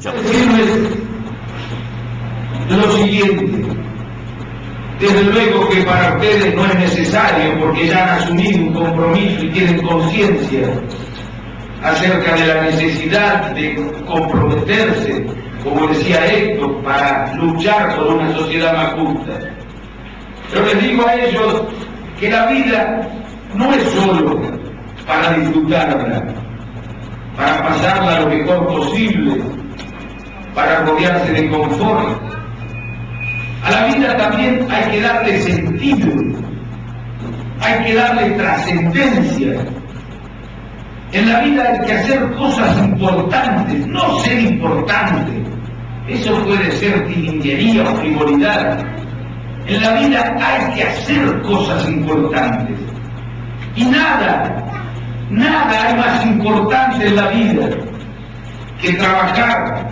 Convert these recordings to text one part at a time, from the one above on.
Escuchamos. Decirles lo siguiente. Desde luego que para ustedes no es necesario, porque ya han asumido un compromiso y tienen conciencia acerca de la necesidad de comprometerse, como decía Héctor, para luchar por una sociedad más justa. Pero les digo a ellos que la vida no es solo para disfrutarla, para pasarla lo mejor posible, para rodearse de confort. A la vida también hay que darle sentido, hay que darle trascendencia. En la vida hay que hacer cosas importantes, no ser importante. Eso puede ser tilinguería o frivolidad. En la vida hay que hacer cosas importantes. Y nada hay más importante en la vida que trabajar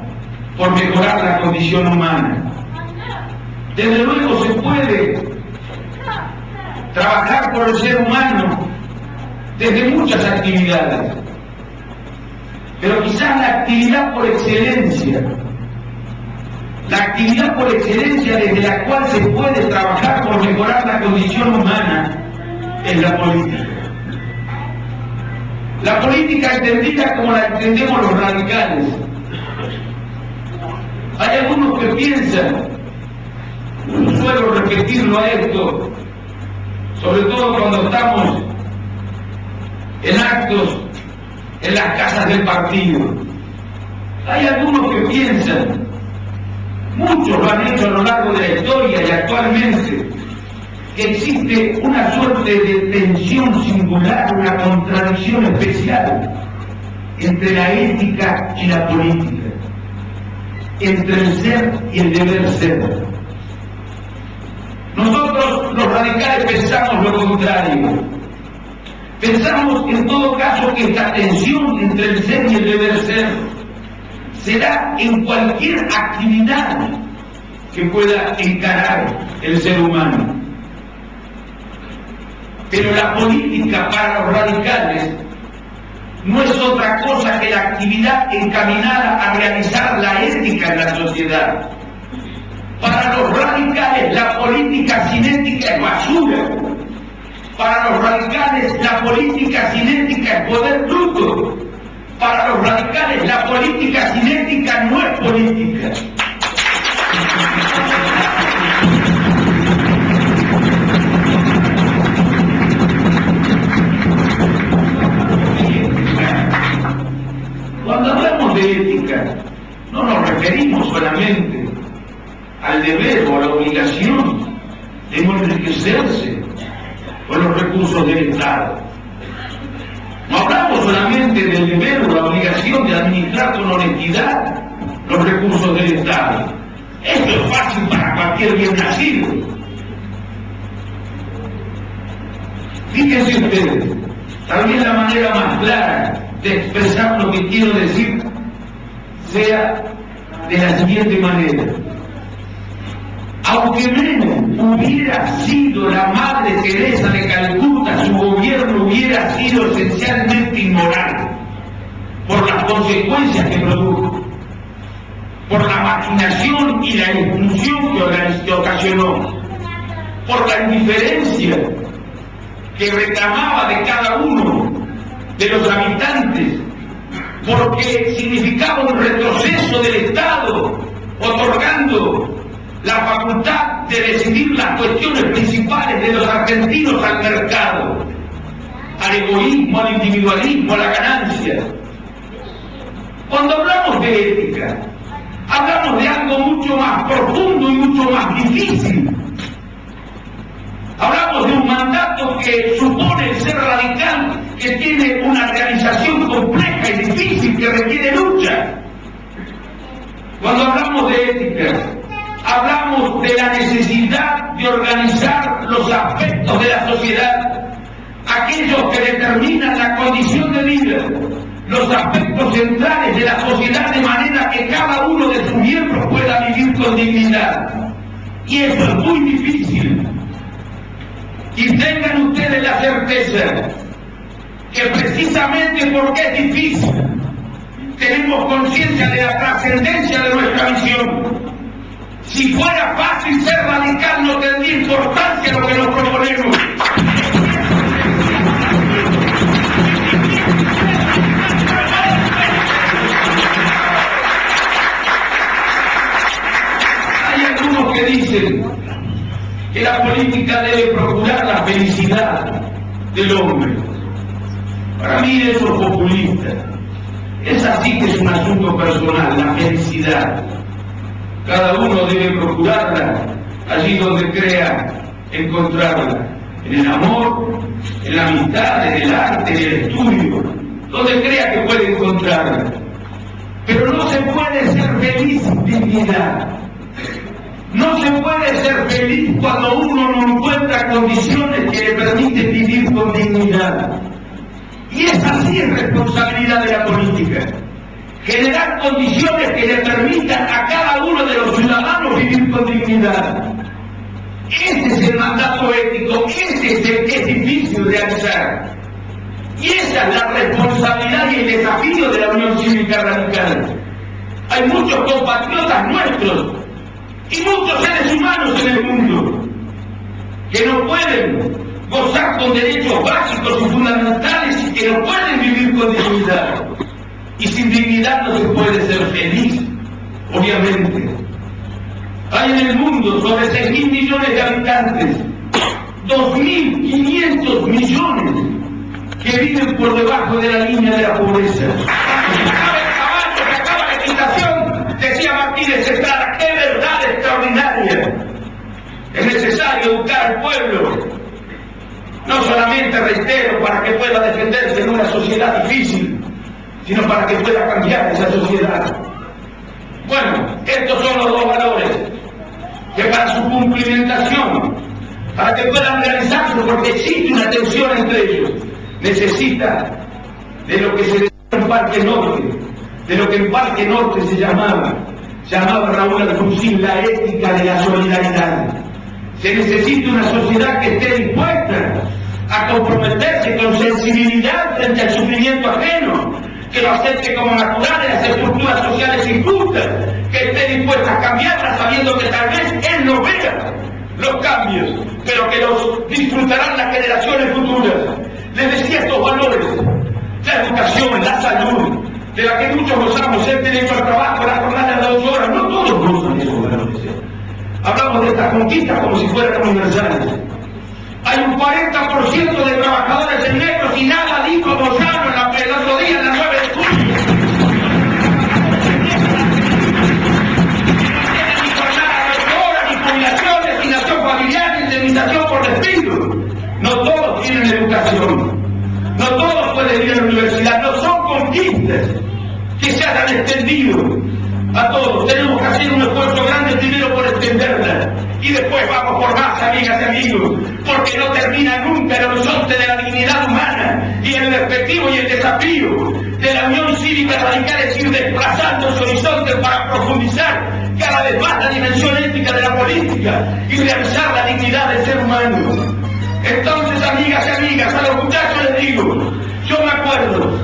por mejorar la condición humana. Desde luego se puede trabajar por el ser humano desde muchas actividades, pero quizás la actividad por excelencia desde la cual se puede trabajar por mejorar la condición humana es la política. La política entendida como la entendemos los radicales. Hay algunos que piensan, suelo repetirlo a esto, sobre todo cuando estamos en actos en las casas del partido. Hay algunos que piensan, muchos lo han hecho a lo largo de la historia y actualmente, que existe una suerte de tensión singular, una contradicción especial entre la ética y la política, entre el ser y el deber ser. Nosotros, los radicales, pensamos lo contrario. Pensamos en todo caso que esta tensión entre el ser y el deber ser será en cualquier actividad que pueda encarar el ser humano. Pero la política para los radicales no es otra cosa que la actividad encaminada a realizar la ética en la sociedad. Para los radicales la política sin ética es basura. Para los radicales la política sin ética es poder bruto. Para los radicales la política sin ética no es política. Cuando hablamos de ética, no nos referimos solamente al deber o a la obligación de no enriquecerse con los recursos del Estado. No hablamos solamente del deber o la obligación de administrar con honestidad los recursos del Estado. Esto es fácil para cualquier bien nacido. Fíjense ustedes, también la manera más clara de expresar lo que quiero decir sea de la siguiente manera. Aunque Menem hubiera sido la Madre Teresa de Calcuta, su gobierno hubiera sido esencialmente inmoral por las consecuencias que produjo, por la maquinación y la expulsión que ocasionó, por la indiferencia que reclamaba de cada uno de los habitantes, porque significaba un retroceso del Estado, otorgando la facultad de decidir las cuestiones principales de los argentinos al mercado, al egoísmo, al individualismo, a la ganancia. Cuando hablamos de ética, hablamos de algo mucho más profundo y mucho más difícil. Hablamos de un mandato que supone el ser radical, que tiene una realización compleja y difícil, que requiere lucha. Cuando hablamos de ética, hablamos de la necesidad de organizar los aspectos de la sociedad, aquellos que determinan la condición de vida, los aspectos centrales de la sociedad, de manera que cada uno de sus miembros pueda vivir con dignidad. Y eso es muy difícil. Y tengan ustedes la certeza que precisamente porque es difícil, tenemos conciencia de la trascendencia Si fuera fácil ser radical, no tendría importancia lo que nos proponemos. Hay algunos que dicen que la política debe procurar la felicidad del hombre. Para mí eso es populista. Es así que es un asunto personal, la felicidad. Cada uno debe procurarla allí donde crea encontrarla. En el amor, en la amistad, en el arte, en el estudio, donde crea que puede encontrarla. Pero no se puede ser feliz sin dignidad. No se puede ser feliz cuando uno no encuentra condiciones que le permiten vivir con dignidad. Y esa sí es responsabilidad de la política. Generar condiciones que le permitan a cada uno de los ciudadanos vivir con dignidad. Ese es el mandato ético, ese es el que es difícil de realizar. Y esa es la responsabilidad y el desafío de la Unión Cívica Radical. Hay muchos compatriotas nuestros y muchos seres humanos en el mundo que no pueden gozar con derechos básicos y fundamentales y que no pueden vivir con dignidad. Y sin dignidad no se puede ser feliz, obviamente. Hay en el mundo sobre 6.000 millones de habitantes, 2.500 millones que viven por debajo de la línea de la pobreza. Caballo que acaba la equitación, decía Martínez Estrada, ¡qué verdad extraordinaria! Es necesario educar al pueblo, no solamente, reitero, para que pueda defenderse en una sociedad difícil, sino para que pueda cambiar esa sociedad. Bueno, estos son los dos valores que para su cumplimentación, para que puedan realizarse, porque existe una tensión entre ellos, necesita de lo que se decía en Parque Norte, de lo que en Parque Norte se llamaba Raúl Alfonsín la ética de la solidaridad. Se necesita una sociedad que esté dispuesta a comprometerse con sensibilidad frente al sufrimiento ajeno, que lo acepte como natural en las estructuras sociales injustas, que esté dispuesta a cambiarlas sabiendo que tal vez él no vea los cambios, pero que los disfrutarán las generaciones futuras. Les decía estos valores, la educación, la salud, de la que muchos gozamos, el derecho al trabajo, la jornada de 8 horas, no todos gozan esos valores. Hablamos de estas conquistas como si fueran universales. Hay un 40% de trabajadores en negros y nada dijo Moyano el otro día en la 9 de julio. Ni jornada de 8 horas, ni jubilación, destinación familiar, ni indemnización por despido. No todos tienen educación. No todos pueden ir a la universidad. No son conquistas que se hayan extendido a todos. Tenemos que hacer un esfuerzo grande primero por extenderla y después vamos por más, amigas y amigos, porque no termina nunca el horizonte de la dignidad humana, y el objetivo y el desafío de la Unión Cívica Radical es ir desplazando su horizonte para profundizar cada vez más la dimensión ética de la política y realizar la dignidad del ser humano. Entonces, amigas y amigas, a los muchachos les digo, yo me acuerdo,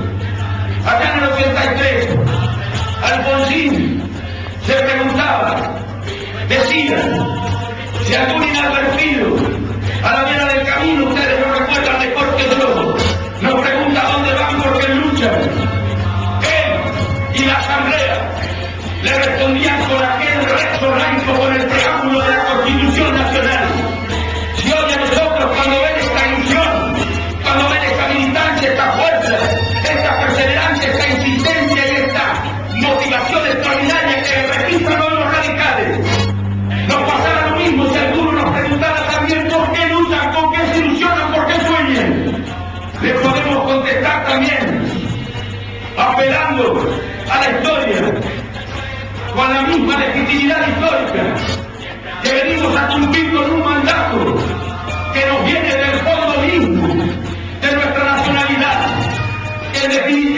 acá en el 83, Alfonsín se preguntaba, decía, si algún inadvertido a la vera del camino, ustedes lo recuerdan mejor que yo, nos pregunta dónde van porque luchan. Él y la Asamblea le respondían con aquel rezo blanco, con el preámbulo de la Constitución Nacional. Si hoy a nosotros, cuando ven esta ilusión, cuando ven esta militancia, esta fuerza, esta perseverancia, esta insistencia y esta motivación extraordinaria que registran hoy los radicales, nos pasará lo mismo si alguno nos preguntara también por qué luchan, por qué se ilusionan, por qué sueñan. Le podemos contestar también, apelando a la historia, con la misma legitimidad histórica, que venimos a cumplir con un mandato que nos viene del fondo mismo de nuestra nacionalidad, que en definitiva